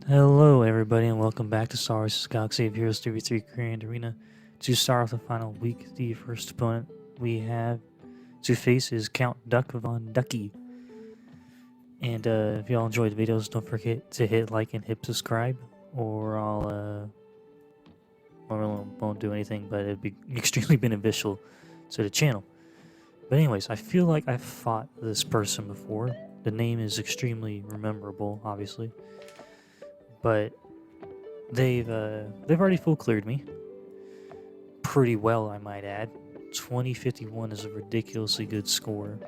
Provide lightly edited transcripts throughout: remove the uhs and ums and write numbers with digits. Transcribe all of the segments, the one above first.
Hello everybody and welcome back to Star Wars Galaxy of Heroes 3v3 Grand Arena. To start off the final week, the first opponent we have to face is Count Duck Von Ducky. And if y'all enjoyed the videos, don't forget to hit like and hit subscribe, or I won't do anything, but it'd be extremely beneficial to the channel. But anyways, I feel like I've fought this person before. The name is extremely memorable, obviously. But they've already full cleared me pretty well, I might add. 2051 is a ridiculously good score,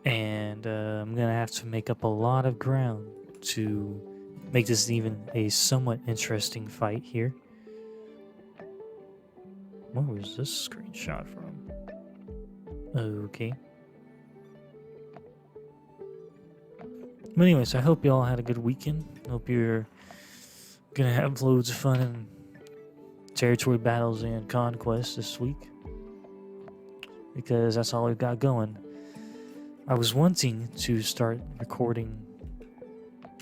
and I'm gonna have to make up a lot of ground to make this even a somewhat interesting fight here. What was this screenshot from? Okay. But anyways, I hope y'all had a good weekend. Hope you're gonna have loads of fun in territory battles and conquests this week, because that's all we've got going. I was wanting to start recording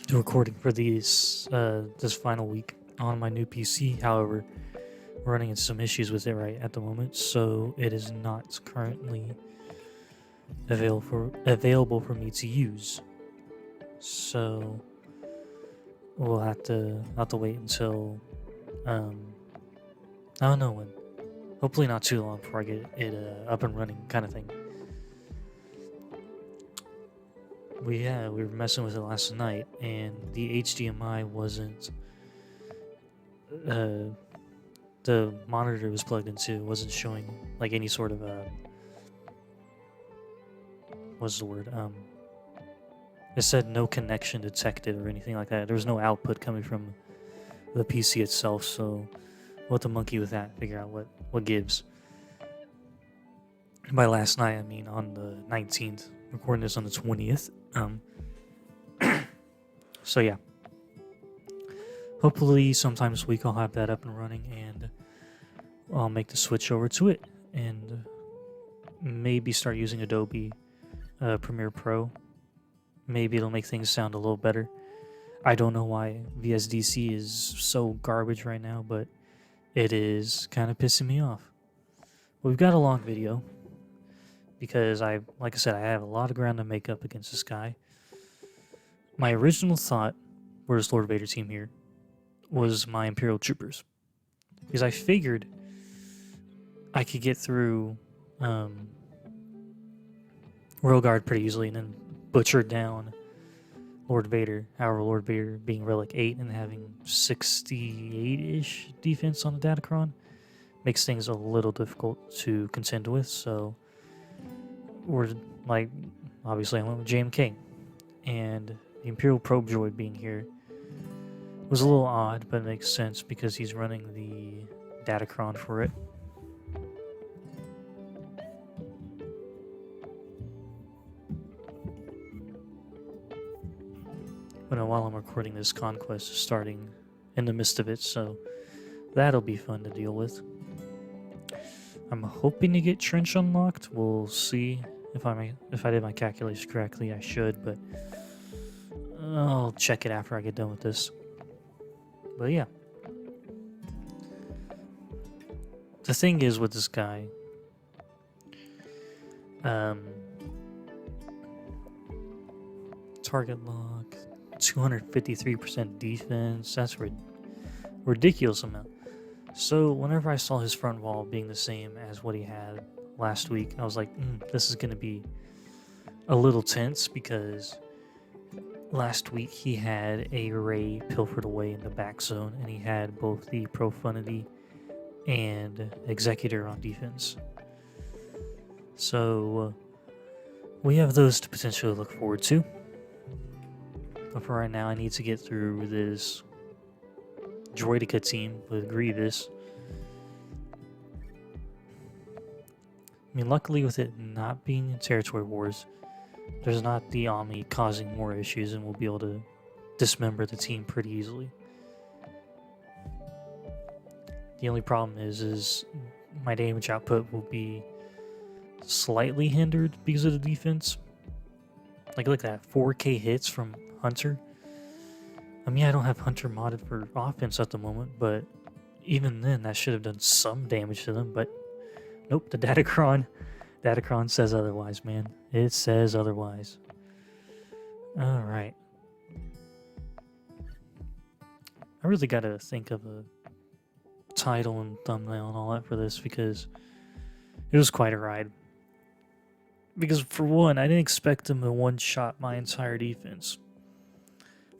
for these this final week on my new PC. However, we're running into some issues with it right at the moment, so it is not currently available for me to use. So we'll have to wait until I don't know when. Hopefully not too long before I get it up and running, kind of thing. We were messing with it last night, and the HDMI wasn't the monitor it was plugged into wasn't showing like any sort of what's the word it said no connection detected or anything like that. There was no output coming from the PC itself, so we'll have to monkey with that, figure out what gives. By last night, I mean on the 19th, recording this on the 20th. So yeah. Hopefully sometime this week I'll have that up and running, and I'll make the switch over to it, and maybe start using Adobe Premiere Pro. Maybe it'll make things sound a little better. I don't know why VSDC is so garbage right now, but it is kind of pissing me off. We've got a long video because like I said, I have a lot of ground to make up against this guy. My original thought for this Lord Vader team here was my Imperial Troopers, because I figured I could get through Royal Guard pretty easily and then butcher down Lord Vader. However, Lord Vader being Relic 8 and having 68-ish defense on the Datacron makes things a little difficult to contend with, so obviously I went with JMK. And the Imperial Probe Droid being here was a little odd, but it makes sense because he's running the Datacron for it. But while I'm recording this, Conquest is starting in the midst of it, so that'll be fun to deal with. I'm hoping to get Trench unlocked. We'll see if I did my calculations correctly. I should, but I'll check it after I get done with this. But yeah. The thing is with this guy, target lock, 253% defense, that's a ridiculous amount. So whenever I saw his front wall being the same as what he had last week, I was like, this is going to be a little tense, because last week he had a Ray pilfered away in the back zone, and he had both the Profundity and Executor on defense. So we have those to potentially look forward to. But for right now, I need to get through this Droideka team with Grievous. I mean, luckily with it not being in Territory Wars, there's not the Omni causing more issues, and we'll be able to dismember the team pretty easily. The only problem is my damage output will be slightly hindered because of the defense. Like, look at that, 4K hits from Hunter. I mean, I don't have Hunter modded for offense at the moment, but even then, that should have done some damage to them. But nope, the Datacron says otherwise, man. It says otherwise. All right. I really gotta think of a title and thumbnail and all that for this because it was quite a ride. Because for one, I didn't expect him to one-shot my entire defense.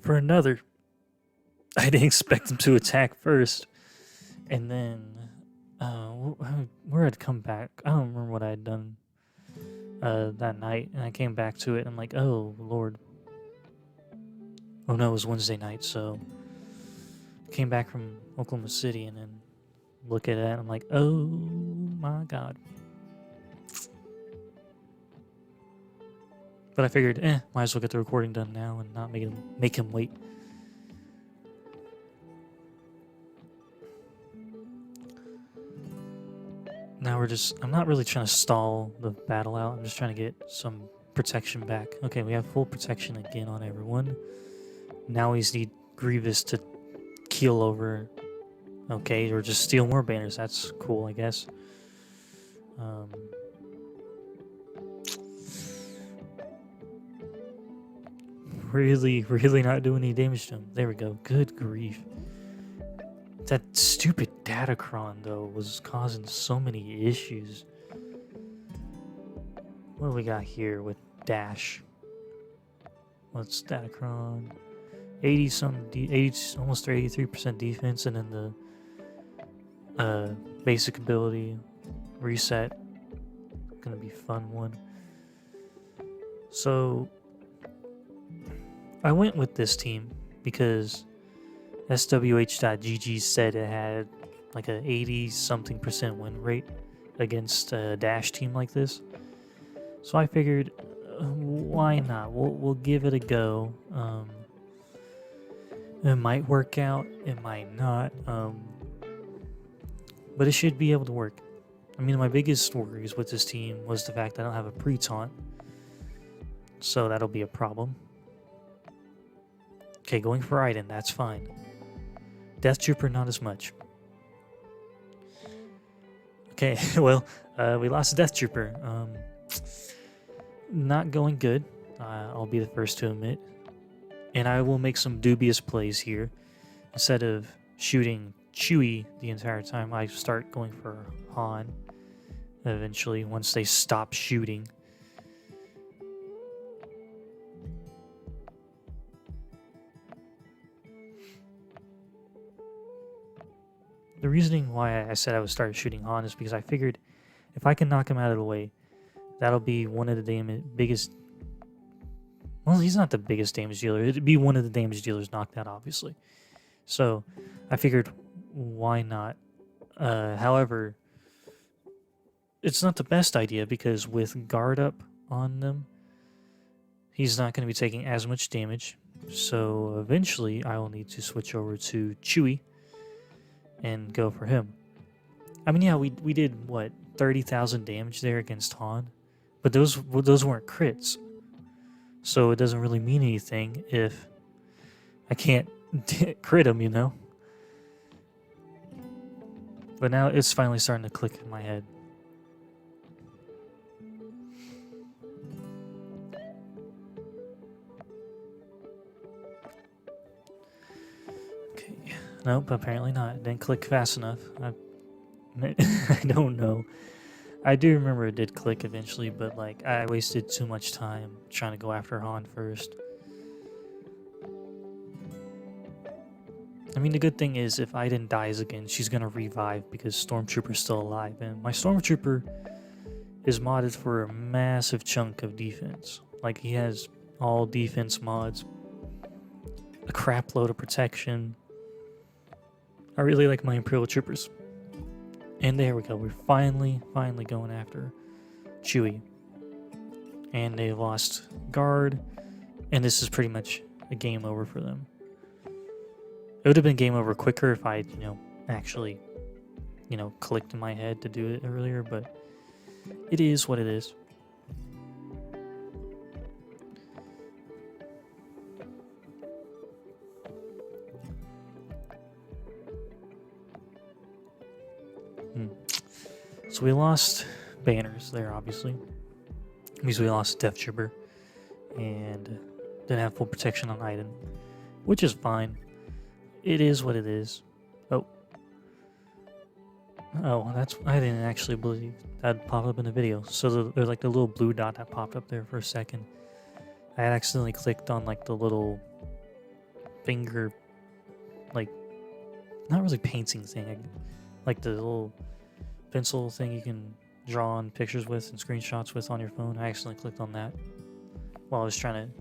For another, I didn't expect him to attack first. And then, where I'd come back, I don't remember what I had done that night. And I came back to it and I'm like, oh, Lord. Oh no, it was Wednesday night, so I came back from Oklahoma City and then look at it and I'm like, oh my God. But I figured, might as well get the recording done now and not make him wait. Now I'm not really trying to stall the battle out. I'm just trying to get some protection back. Okay, we have full protection again on everyone. Now we just need Grievous to keel over. Okay, or just steal more banners. That's cool, I guess. Really not doing any damage to him. There we go. Good grief. That stupid Datacron, though, was causing so many issues. What do we got here with Dash? What's Datacron? 80 almost 83% defense, and then the basic ability reset. Gonna be a fun one. So I went with this team because SWGOH.GG said it had like a 80-something% win rate against a Dash team like this. So I figured, why not? We'll give it a go. It might work out, it might not. But it should be able to work. I mean, my biggest worries with this team was the fact that I don't have a pre-taunt. So that'll be a problem. Okay, going for Iden, that's fine. Death Trooper, not as much. Okay, well, we lost a Death Trooper. Not going good, I'll be the first to admit. And I will make some dubious plays here. Instead of shooting Chewie the entire time, I start going for Han. Eventually, once they stop shooting. The reasoning why I said I would start shooting Han is because I figured if I can knock him out of the way, that'll be one of the biggest... Well, he's not the biggest damage dealer. It'd be one of the damage dealers knocked out, obviously. So, I figured, why not? However, it's not the best idea because with guard up on them, he's not going to be taking as much damage. So, eventually, I will need to switch over to Chewie and go for him. I mean, yeah, we did, what, 30,000 damage there against Han? But those weren't crits. So it doesn't really mean anything if I can't crit him, you know? But now it's finally starting to click in my head. Okay. Nope, apparently not. It didn't click fast enough. I don't know. I do remember it did click eventually, but like I wasted too much time trying to go after Han first. I mean, the good thing is if Iden dies again, she's gonna revive because Stormtrooper's still alive, and my Stormtrooper is modded for a massive chunk of defense. Like he has all defense mods, a crap load of protection. I really like my Imperial Troopers. And there we go. We're finally going after Chewie. And they lost guard. And this is pretty much a game over for them. It would have been game over quicker if I, actually, clicked in my head to do it earlier. But it is what it is. So we lost banners there, obviously, because we lost Death Trooper and didn't have full protection on Iden, which is fine. It is what it is. Oh, that's, I didn't actually believe that popped up in the video. So there's like the little blue dot that popped up there for a second. I had accidentally clicked on like the little finger, like, not really painting thing, like the little pencil thing you can draw on pictures with and screenshots with on your phone. I accidentally clicked on that while I was trying to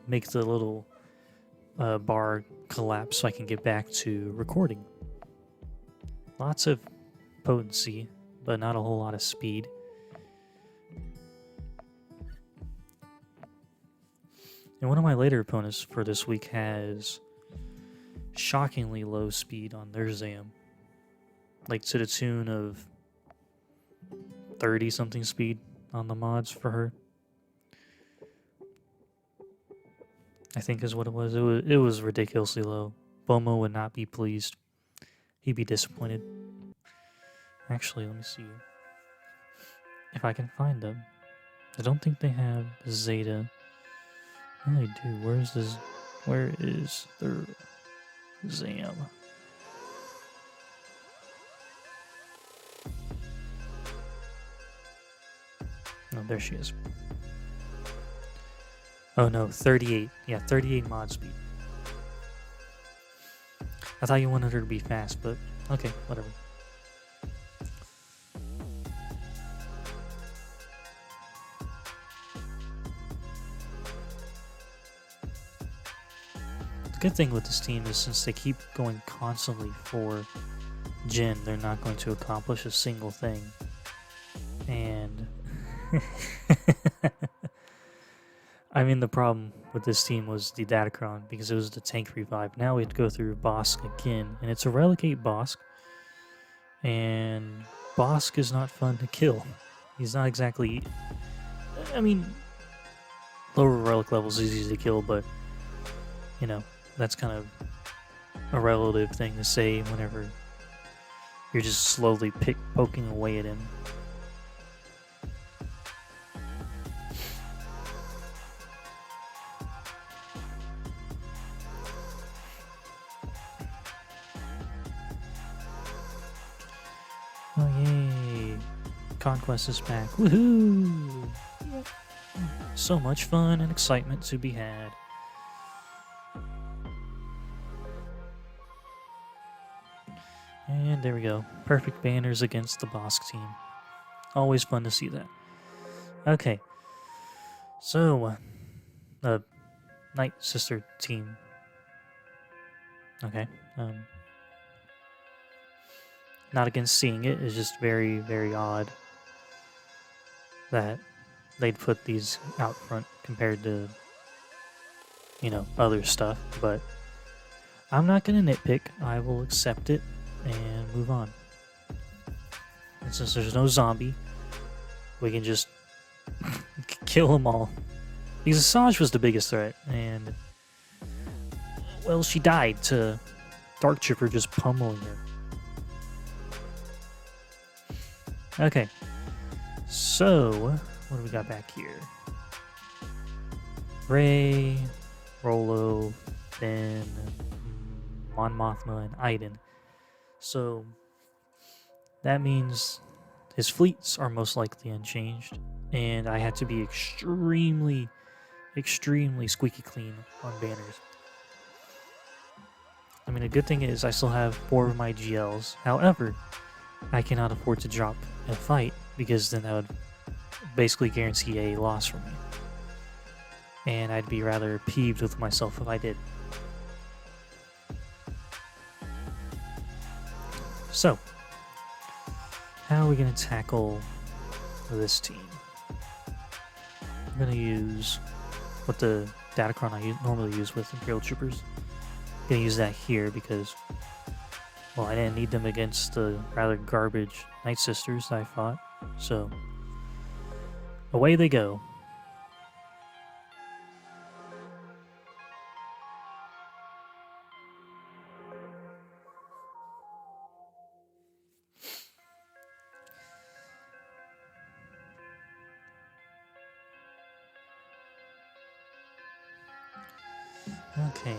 make the little bar collapse so I can get back to recording. Lots of potency, but not a whole lot of speed. And one of my later opponents for this week has shockingly low speed on their Zam. Like to the tune of 30 something speed on the mods for her. I think is what it was. It was ridiculously low. Bomo would not be pleased. He'd be disappointed. Actually, let me see if I can find them. I don't think they have Zeta. No, they do. Where is their Zam? No, there she is. Oh no, 38. Yeah, 38 mod speed. I thought you wanted her to be fast, but okay, whatever. The good thing with this team is since they keep going constantly for Jin, they're not going to accomplish a single thing. And I mean, the problem with this team was the Datacron, because it was the tank revive. Now we have to go through Bossk again, and it's a relegate Bossk, and Bossk is not fun to kill. He's not exactly... I mean, lower relic levels is easy to kill, but, you know, that's kind of a relative thing to say whenever you're just slowly poking away at him. Oh yay! Conquest is back. Woohoo! Yep. So much fun and excitement to be had. And there we go. Perfect banners against the Bossk team. Always fun to see that. Okay. So, the Night Sister team. Okay. Not against seeing it. It's just very, very odd that they'd put these out front compared to, you know, other stuff. But I'm not going to nitpick. I will accept it and move on. And since there's no zombie, we can just kill them all. Because Asajj was the biggest threat, and, well, she died to Dark Trooper just pummeling her. Okay, so what do we got back here? Rey, ROLO, Finn, Mon Mothma, and Iden. So that means his fleets are most likely unchanged, and I had to be extremely, extremely squeaky clean on banners. I mean, the good thing is I still have 4 of my GLs. However, I cannot afford to drop in a fight, because then that would basically guarantee a loss for me. And I'd be rather peeved with myself if I did. So, how are we going to tackle this team? I'm going to use what the Datacron I normally use with Imperial Troopers. I'm going to use that here because, well, I didn't need them against the rather garbage Night Sisters I fought. So, away they go. Okay.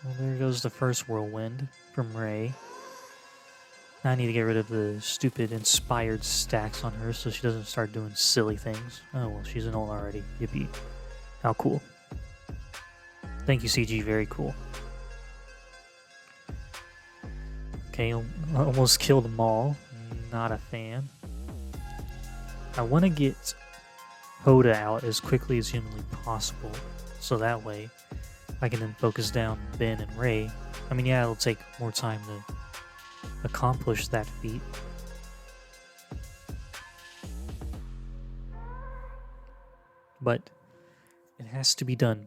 Well, there goes the first whirlwind from Rey. Now I need to get rid of the stupid inspired stacks on her so she doesn't start doing silly things. Oh, well, she's an ult already. Yippee. How cool. Thank you, CG. Very cool. Okay, almost killed them all. Not a fan. I want to get Hoda out as quickly as humanly possible, so that way I can then focus down Ben and Rey. I mean, yeah, it'll take more time to accomplish that feat. But it has to be done.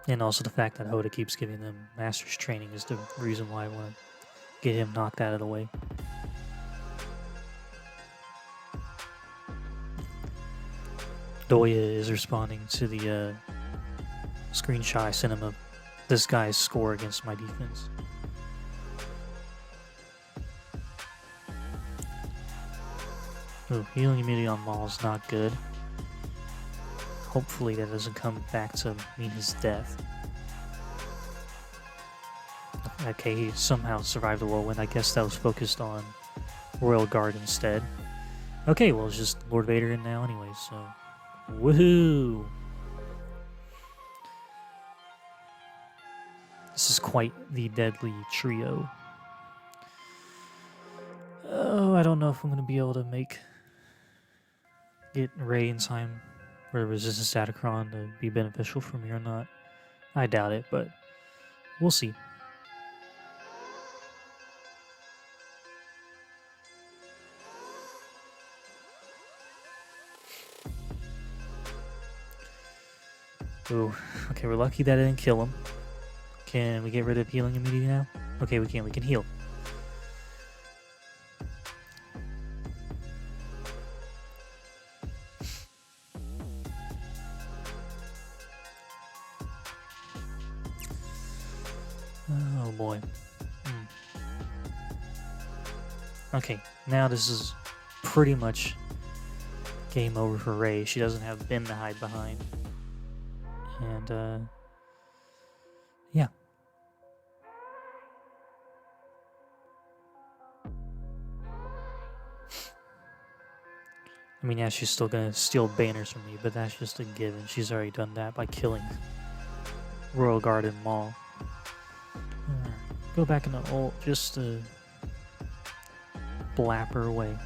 And also the fact that Hoda keeps giving them Master's training is the reason why I want to get him knocked out of the way. Doya is responding to the screenshot I sent him of this guy's score against my defense. Oh, healing immunity on Maul is not good. Hopefully that doesn't come back to mean his death. Okay, he somehow survived the whirlwind. I guess that was focused on Royal Guard instead. Okay, well, it's just Lord Vader in now anyway, so... Woohoo! This is quite the deadly trio. Oh, I don't know if I'm going to be able to get Rey in time for Resistance Datacron to be beneficial for me or not. I doubt it, but we'll see. Ooh, okay, we're lucky that I didn't kill him. Can we get rid of healing immunity now? Okay, we can. We can heal. Oh boy. Okay, now this is pretty much game over for Rey. She doesn't have Ben to hide behind. And, yeah. I mean, yeah, she's still gonna steal banners from me, but that's just a given. She's already done that by killing Royal Guard and Maul. Go back into ult just to blap her away.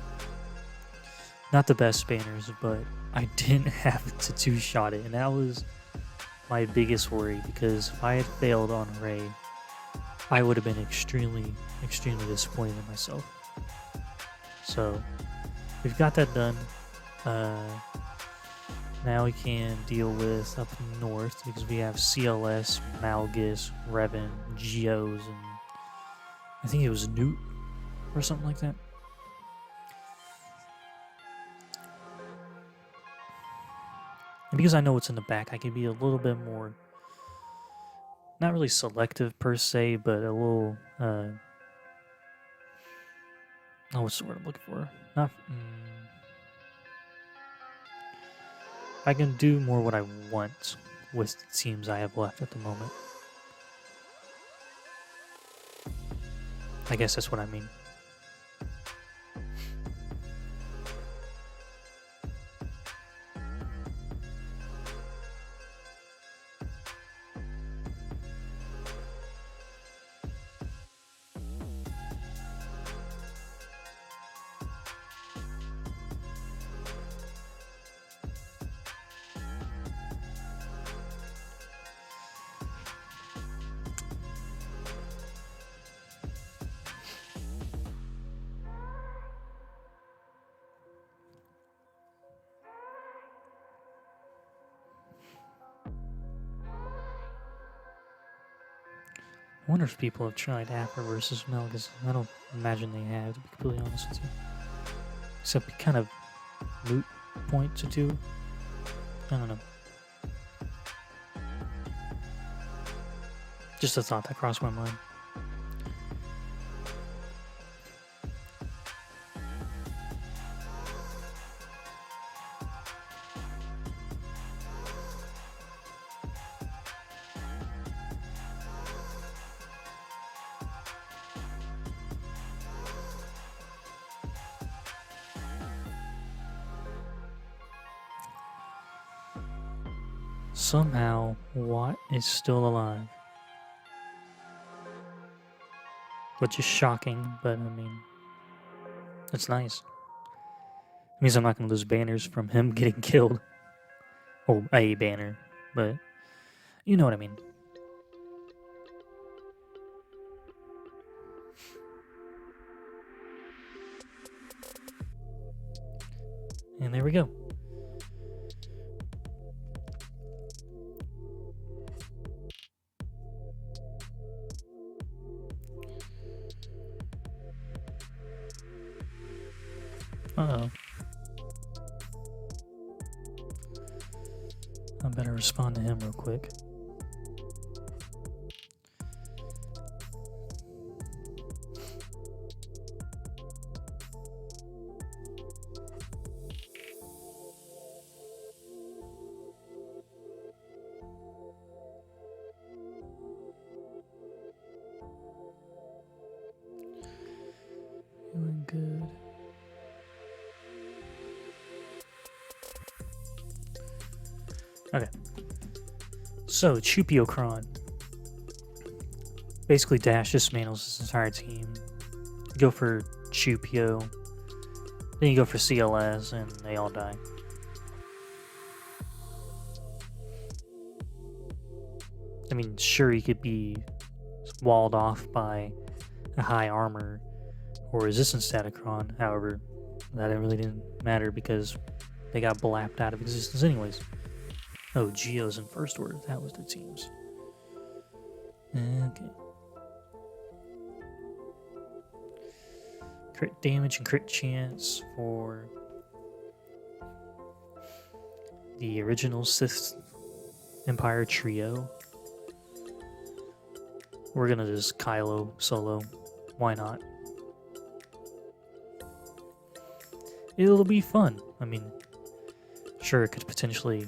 Not the best banners, but I didn't have to two-shot it, and that was my biggest worry, because if I had failed on Rey, I would have been extremely, extremely disappointed in myself. So, we've got that done. Now we can deal with up north, because we have CLS, Malgus, Revan, Geos, and I think it was Newt or something like that. And because I know what's in the back, I can be a little bit more, not really selective per se, but a little, what's the word I'm looking for? Not, I can do more what I want with the teams I have left at the moment. I guess that's what I mean. I wonder if people have tried Afra versus Malgus. I don't imagine they have, to be completely honest with you. Except be kind of moot point to do. I don't know. Just a thought that crossed my mind. Somehow, Watt is still alive. Which is shocking, but I mean, it's nice. It means I'm not going to lose banners from him getting killed. Oh, a banner, but you know what I mean. And there we go. Uh-oh. I better respond to him real quick. Doing good. Okay. So, Chewpio basically dash dismantles his entire team. You go for Chewpio, then you go for CLS, and they all die. I mean, sure, he could be walled off by a high armor or resistance Datacron, however, that really didn't matter because they got blapped out of existence anyways. Oh, Geos in First Order, that was their teams. Okay. Crit damage and crit chance for the original Sith Empire trio. We're gonna just Kylo solo. Why not? It'll be fun. I mean, sure, it could potentially...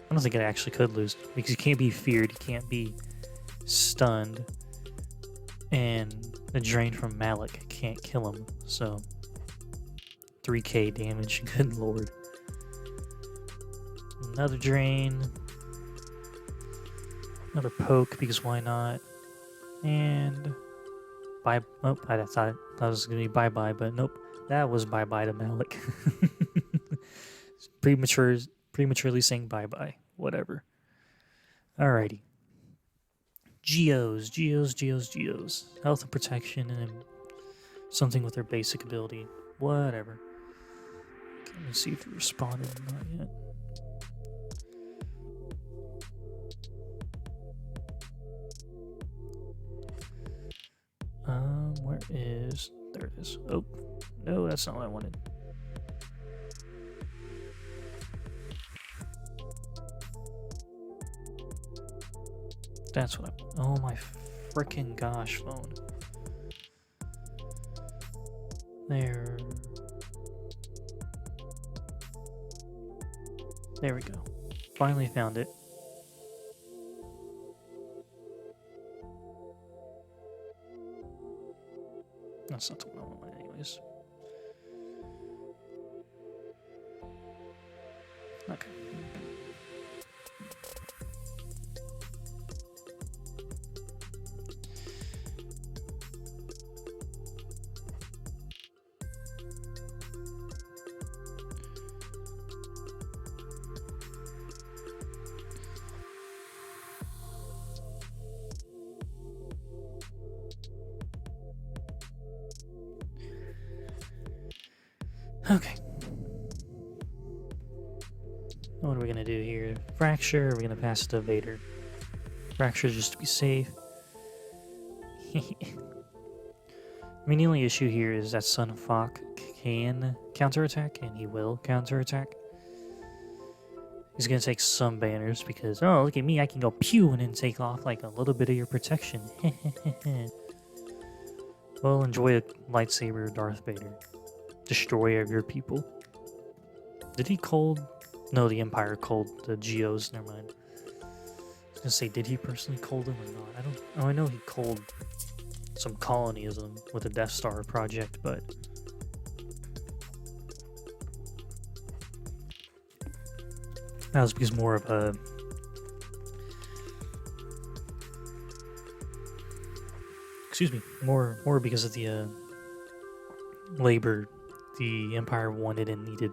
I don't think it actually could lose, because he can't be feared, he can't be stunned, and the drain from Malik can't kill him, so 3k damage, good lord. Another drain, another poke, because why not, and bye. Oh, I thought that was going to be bye-bye, but nope, that was bye-bye to Malik. Prematurely saying bye-bye. Whatever. Alrighty. Geos. Health and protection and something with their basic ability. Whatever. Okay, let me see if he responded or not yet. Where is... There it is. Oh, no, that's not what I wanted. That's what I... Oh my frickin' gosh, phone. There. There we go. Finally found it. That's not the one I want anyways. Okay. Okay. What are we gonna do here? Fracture, or are we gonna pass it to Vader? Fracture just to be safe. I mean, the only issue here is that Son of Fok can counterattack, and he will counterattack. He's gonna take some banners because, oh, look at me, I can go pew and then take off like a little bit of your protection. Well, enjoy a lightsaber, Darth Vader. Destroyer of your people. Did he cold? No, the Empire cold the Geos. Never mind. I was gonna say, did he personally cold them or not? I don't. Oh, I know he cold some colonyism with the Death Star project, but that was because more of a excuse me, more because of the labor the Empire wanted and needed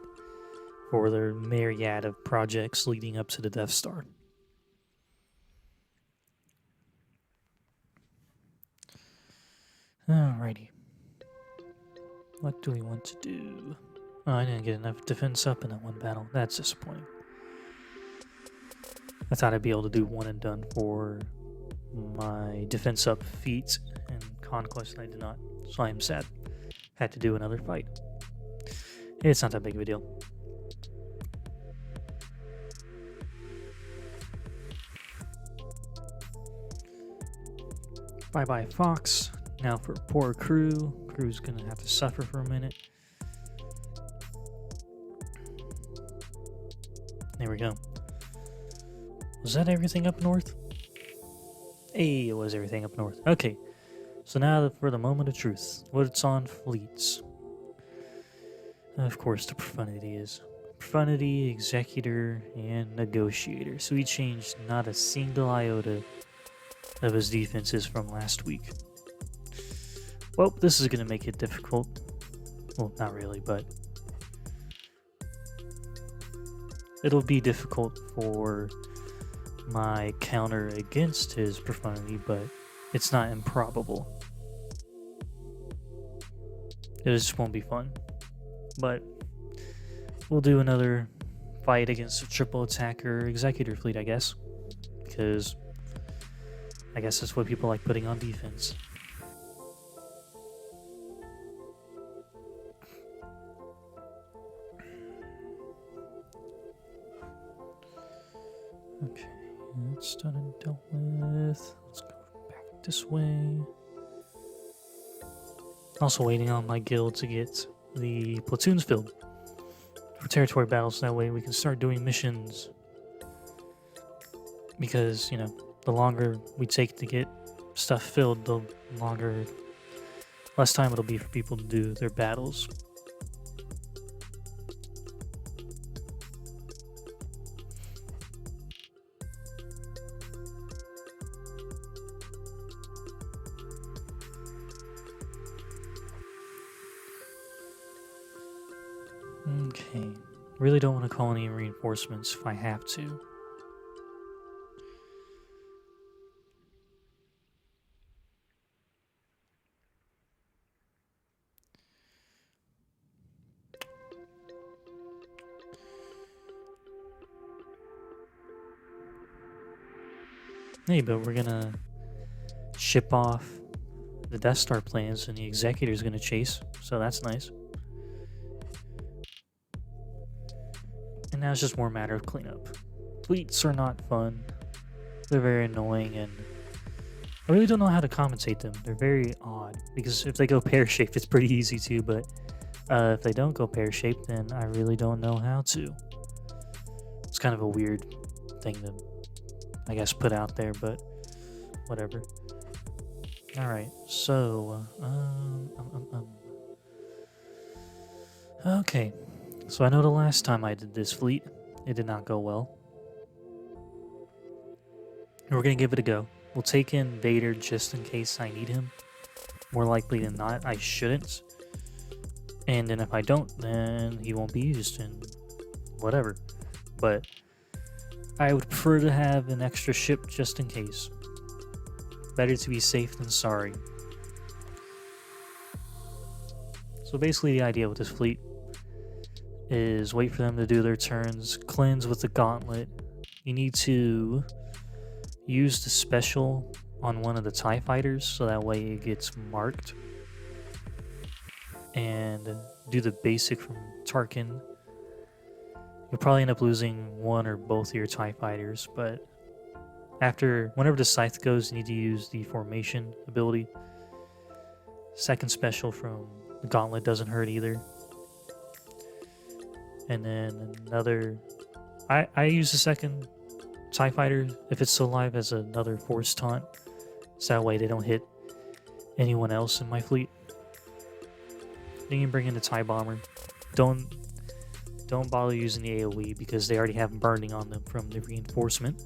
for their myriad of projects leading up to the Death Star. Alrighty. What do we want to do? Oh, I didn't get enough defense up in that one battle. That's disappointing. I thought I'd be able to do one and done for my defense up feat and conquest, and I did not. So I am sad. Had to do another fight. It's not that big of a deal. Bye-bye, Fox. Now for poor Crew. Crew's gonna have to suffer for a minute. There we go. Was that everything up north? Hey, it was everything up north. Okay, so now for the moment of truth. What's on fleets? Of course, the Profundity is. Profundity, Executor, and Negotiator. So he changed not a single iota of his defenses from last week. Well, this is going to make it difficult. Well, not really, but it'll be difficult for my counter against his Profundity, but it's not improbable. It just won't be fun. But we'll do another fight against a triple attacker Executor fleet, I guess. Because I guess that's what people like putting on defense. Okay, that's done and dealt with. Let's go back this way. Also waiting on my guild to get the platoons filled for territory battles. That way we can start doing missions. Because, you know, the longer we take to get stuff filled, the less time it'll be for people to do their battles. Okay, really don't want to call any reinforcements if I have to. Hey, but we're gonna ship off the Death Star plans and the Executor's gonna chase, so that's nice. And now it's just more a matter of cleanup. Fleets are not fun. They're very annoying, and I really don't know how to compensate them. They're very odd, because if they go pear-shaped, it's pretty easy to, but if they don't go pear-shaped, then I really don't know how to. It's kind of a weird thing to, I guess, put out there, but whatever. Alright, so, okay. So I know the last time I did this fleet, it did not go well. And we're going to give it a go. We'll take in Vader just in case I need him. More likely than not, I shouldn't. And then if I don't, then he won't be used and whatever. But I would prefer to have an extra ship just in case. Better to be safe than sorry. So basically the idea with this fleet is wait for them to do their turns, cleanse with the gauntlet. You need to use the special on one of the TIE fighters so that way it gets marked. And do the basic from Tarkin. You'll probably end up losing one or both of your TIE fighters, but whenever the Scythe goes, you need to use the formation ability. Second special from the gauntlet doesn't hurt either. And then another, I use the second TIE fighter, if it's still alive, as another force taunt. So that way they don't hit anyone else in my fleet. Then you can bring in the TIE bomber. Don't bother using the AoE because they already have burning on them from the reinforcement.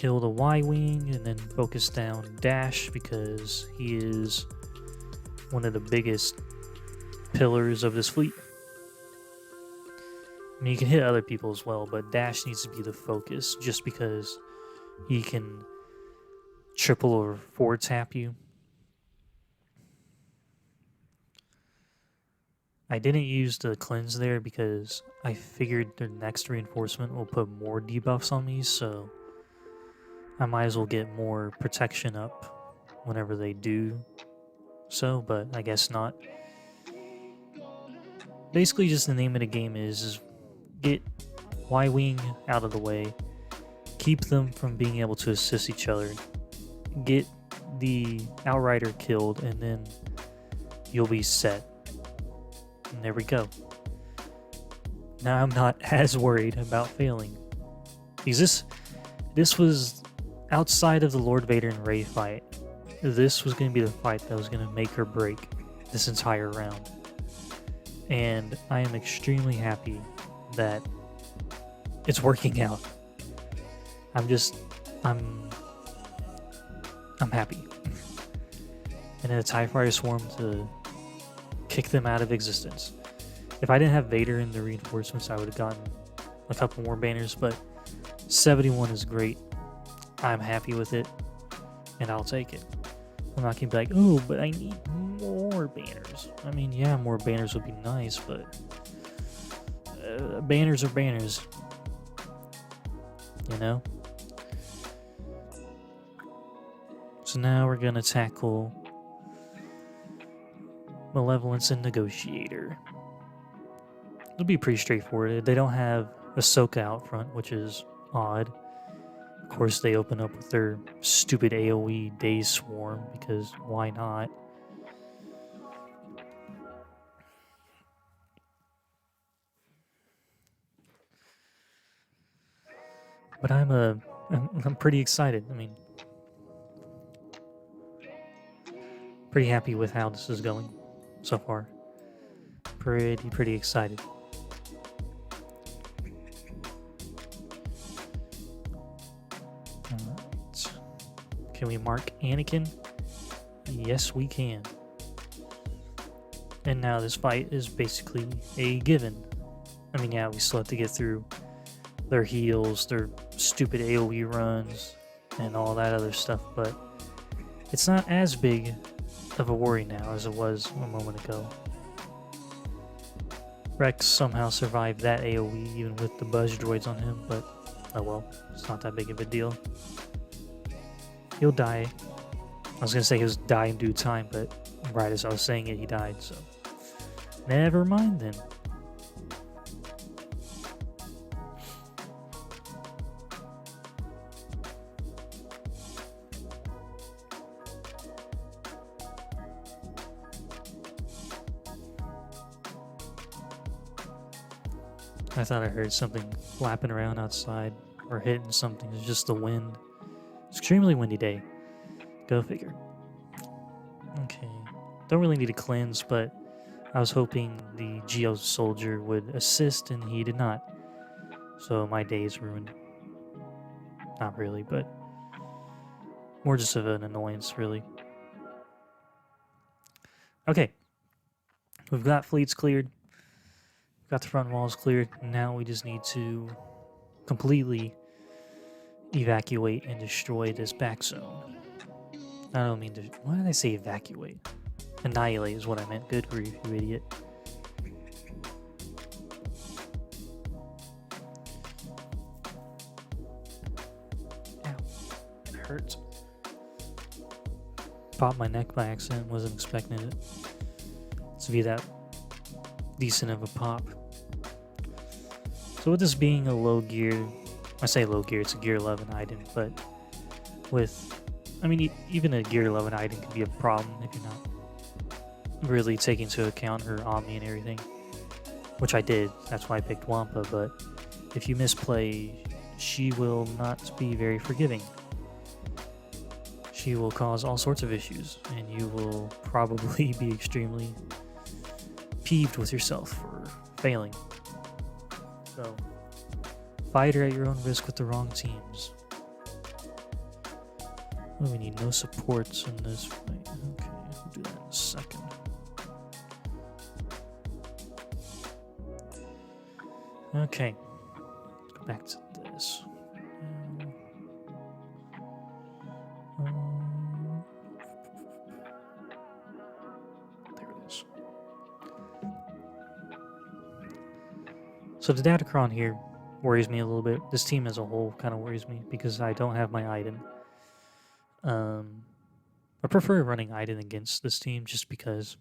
kill the Y-Wing and then focus down Dash because he is one of the biggest pillars of this fleet. I mean, you can hit other people as well, but Dash needs to be the focus just because he can triple or forward tap you. I didn't use the cleanse there because I figured the next reinforcement will put more debuffs on me, so I might as well get more protection up whenever they do so, but I guess not. Basically, just the name of the game is get Y-Wing out of the way, keep them from being able to assist each other, get the Outrider killed, and then you'll be set. And there we go. Now I'm not as worried about failing. Because this was outside of the Lord Vader and Rey fight. This was going to be the fight that was going to make or break this entire round. And I am extremely happy that it's working out. I'm happy. And then a TIE Fighter swarm to kick them out of existence. If I didn't have Vader in the reinforcements, I would have gotten a couple more banners, but 71 is great. I'm happy with it, and I'll take it. I'm not going to be like, oh, but I need more banners. I mean, yeah, more banners would be nice, but banners are banners. You know? So now we're going to tackle Malevolence and Negotiator. It'll be pretty straightforward. They don't have Ahsoka out front, which is odd. Of course, they open up with their stupid AoE Daze Swarm, because why not? But I'm pretty excited. I mean, pretty happy with how this is going so far. Pretty excited. Alright. Can we mark Anakin? Yes, we can. And now this fight is basically a given. I mean, yeah, we still have to get through their heals, their stupid AoE runs, and all that other stuff, but it's not as big of a worry now as it was a moment ago. Rex somehow survived that AoE even with the buzz droids on him, but oh well, it's not that big of a deal. He'll die. I was gonna say he'll die in due time, but right as I was saying it, he died, so never mind then. I thought I heard something flapping around outside or hitting something. It's just the wind. Extremely windy day. Go figure. Okay. Don't really need a cleanse, but I was hoping the Geos soldier would assist, and he did not. So my day is ruined. Not really, but more just of an annoyance, really. Okay. We've got fleets cleared. Got the front walls cleared. Now we just need to completely evacuate and destroy this back zone. I don't mean to... Why did I say evacuate? Annihilate is what I meant. Good grief, you idiot. Ow. It hurts. Popped my neck by accident. Wasn't expecting it to be that decent of a pop. So with this being a low gear, I say low gear, it's a gear 11 Iden, but with, I mean, even a gear 11 Iden can be a problem if you're not really taking into account her Omni and everything, which I did, that's why I picked Wampa, but if you misplay, she will not be very forgiving. She will cause all sorts of issues, and you will probably be extremely peeved with yourself for failing. So, fight her at your own risk with the wrong teams. Oh, we need no supports in this fight. Okay, we'll do that in a second. Okay, go back to this. There it is. So the Datacron here worries me a little bit. This team as a whole kind of worries me because I don't have my Iden. I prefer running Iden against this team just because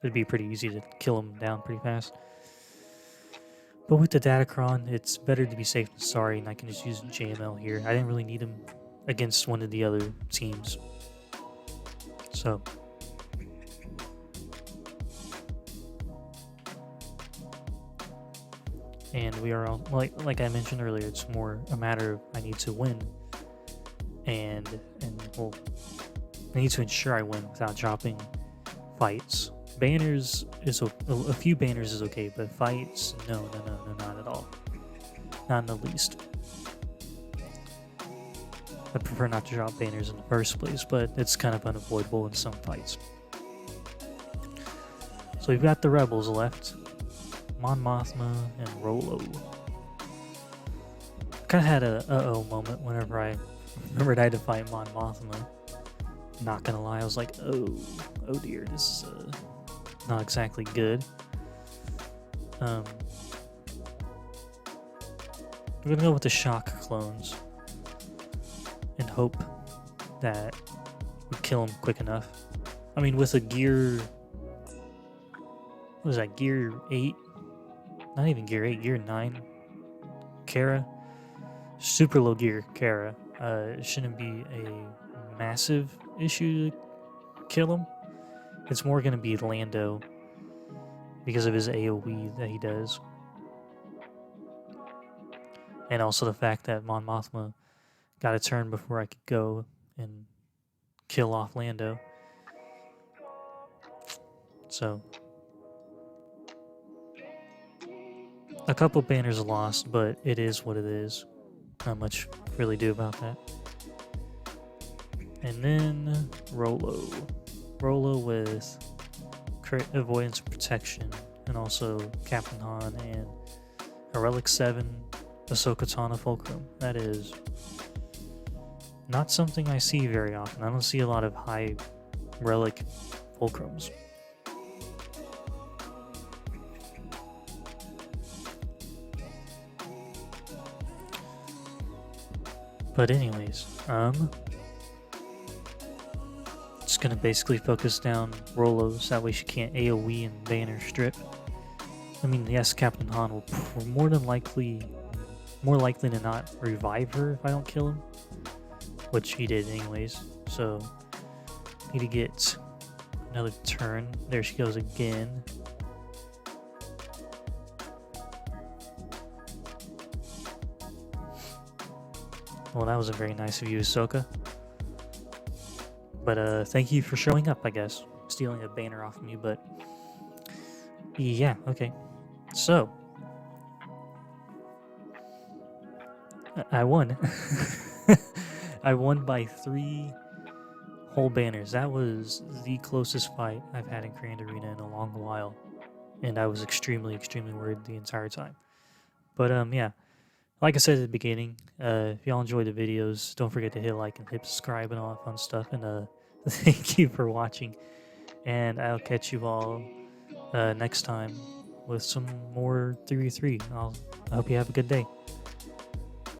it'd be pretty easy to kill him down pretty fast. But with the Datacron, it's better to be safe than sorry, and I can just use JML here. I didn't really need him against one of the other teams. So and we are all, like I mentioned earlier, it's more a matter of I need to win, and well, I need to ensure I win without dropping fights. Banners is a few banners is okay, but fights, no, not at all, not in the least. I prefer not to drop banners in the first place, but it's kind of unavoidable in some fights. So we've got the rebels left. Mon Mothma and ROLO. Kind of had a uh-oh moment whenever I remembered I had to fight Mon Mothma. Not gonna lie, I was like, oh dear, this is not exactly good. We're gonna go with the Shaak clones and hope that we kill him quick enough. I mean, with a gear, what was that, gear 8? Not even gear 8, gear 9. Kara. Super low gear Kara. It shouldn't be a massive issue to kill him. It's more going to be Lando because of his AoE that he does. And also the fact that Mon Mothma got a turn before I could go and kill off Lando. So a couple banners lost, but it is what it is. Not much really do about that. And then ROLO. ROLO with avoidance and protection, and also Captain Han and a Relic 7 Ahsoka Tano Fulcrum. That is not something I see very often. I don't see a lot of high Relic Fulcrums. But anyways, just gonna basically focus down ROLOs, that way she can't AoE and banner strip. I mean, yes, Captain Han will more likely than not revive her if I don't kill him, which he did anyways. So need to get another turn. There she goes again. Well, that wasn't very nice of you, Ahsoka. But thank you for showing up, I guess. Stealing a banner off of me, but yeah, okay. So I won. I won by 3 whole banners. That was the closest fight I've had in Grand Arena in a long while, and I was extremely worried the entire time. But yeah. Like I said at the beginning, if y'all enjoy the videos, don't forget to hit like and hit subscribe and all that fun stuff. And thank you for watching. And I'll catch you all next time with some more 3v3. I hope you have a good day.